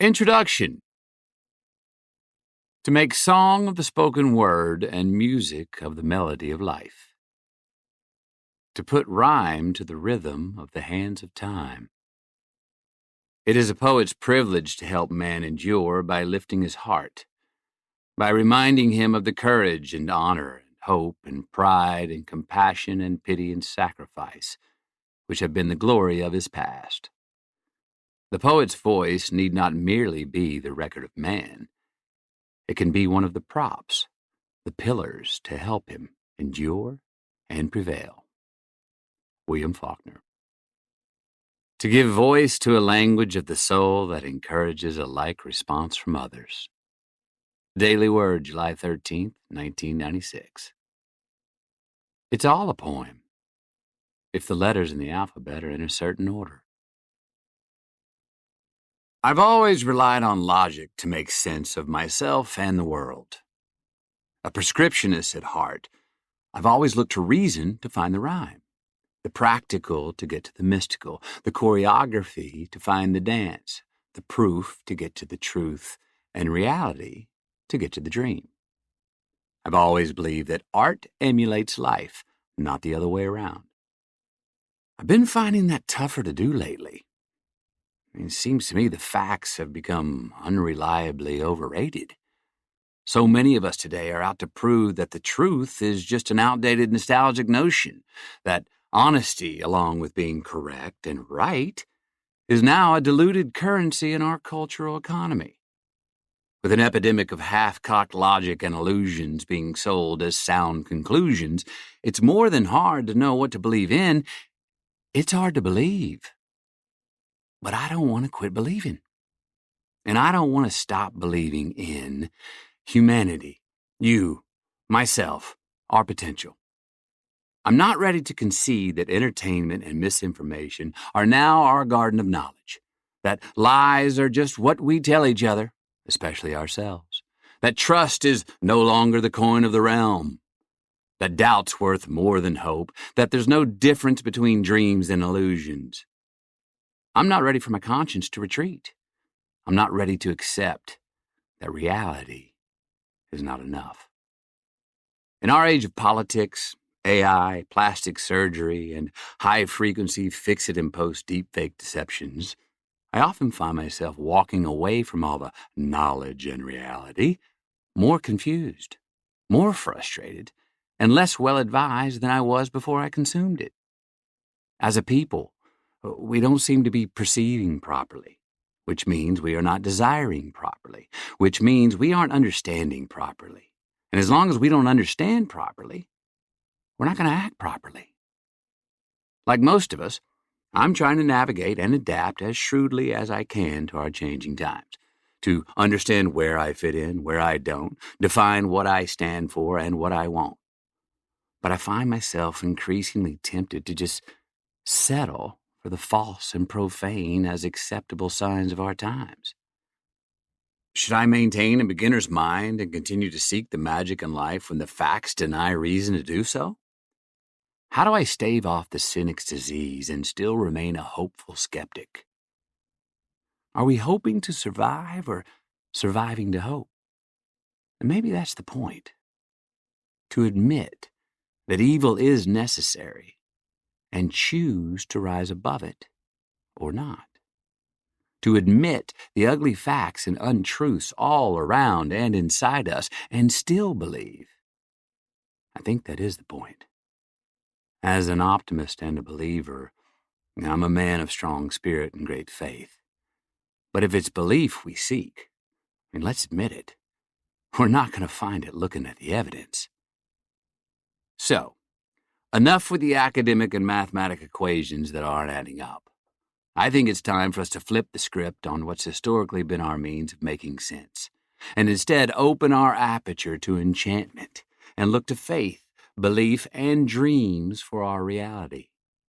Introduction. To make song of the spoken word and music of the melody of life. To put rhyme to the rhythm of the hands of time. It is a poet's privilege to help man endure by lifting his heart, by reminding him of the courage and honor and hope and pride and compassion and pity and sacrifice which have been the glory of his past. The poet's voice need not merely be the record of man. It can be one of the props, the pillars to help him endure and prevail. William Faulkner. To give voice to a language of the soul that encourages a like response from others. Daily Word, July 13th, 1996. It's all a poem, if the letters in the alphabet are in a certain order. I've always relied on logic to make sense of myself and the world. A prescriptionist at heart, I've always looked to reason to find the rhyme, the practical to get to the mystical, the choreography to find the dance, the proof to get to the truth, and reality to get to the dream. I've always believed that art emulates life, not the other way around. I've been finding that tougher to do lately. It seems to me the facts have become unreliably overrated. So many of us today are out to prove that the truth is just an outdated nostalgic notion, that honesty, along with being correct and right, is now a diluted currency in our cultural economy. With an epidemic of half-cocked logic and illusions being sold as sound conclusions, it's more than hard to know what to believe in. It's hard to believe. But I don't want to quit believing. And I don't want to stop believing in humanity, you, myself, our potential. I'm not ready to concede that entertainment and misinformation are now our garden of knowledge, that lies are just what we tell each other, especially ourselves, that trust is no longer the coin of the realm, that doubt's worth more than hope, that there's no difference between dreams and illusions. I'm not ready for my conscience to retreat. I'm not ready to accept that reality is not enough. In our age of politics, AI, plastic surgery, and high-frequency fix-it-and-post deepfake deceptions, I often find myself walking away from all the knowledge and reality, more confused, more frustrated, and less well-advised than I was before I consumed it. As a people, we don't seem to be perceiving properly, which means we are not desiring properly, which means we aren't understanding properly. And as long as we don't understand properly, we're not going to act properly. Like most of us, I'm trying to navigate and adapt as shrewdly as I can to our changing times, to understand where I fit in, where I don't, define what I stand for and what I won't. But I find myself increasingly tempted to just settle for the false and profane as acceptable signs of our times. Should I maintain a beginner's mind and continue to seek the magic in life when the facts deny reason to do so? How do I stave off the cynic's disease and still remain a hopeful skeptic? Are we hoping to survive or surviving to hope? And maybe that's the point. To admit that evil is necessary and choose to rise above it or not. To admit the ugly facts and untruths all around and inside us and still believe. I think that is the point. As an optimist and a believer, I'm a man of strong spirit and great faith. But if it's belief we seek, and let's admit it, we're not going to find it looking at the evidence. So, enough with the academic and mathematic equations that aren't adding up. I think it's time for us to flip the script on what's historically been our means of making sense, and instead open our aperture to enchantment and look to faith, belief, and dreams for our reality.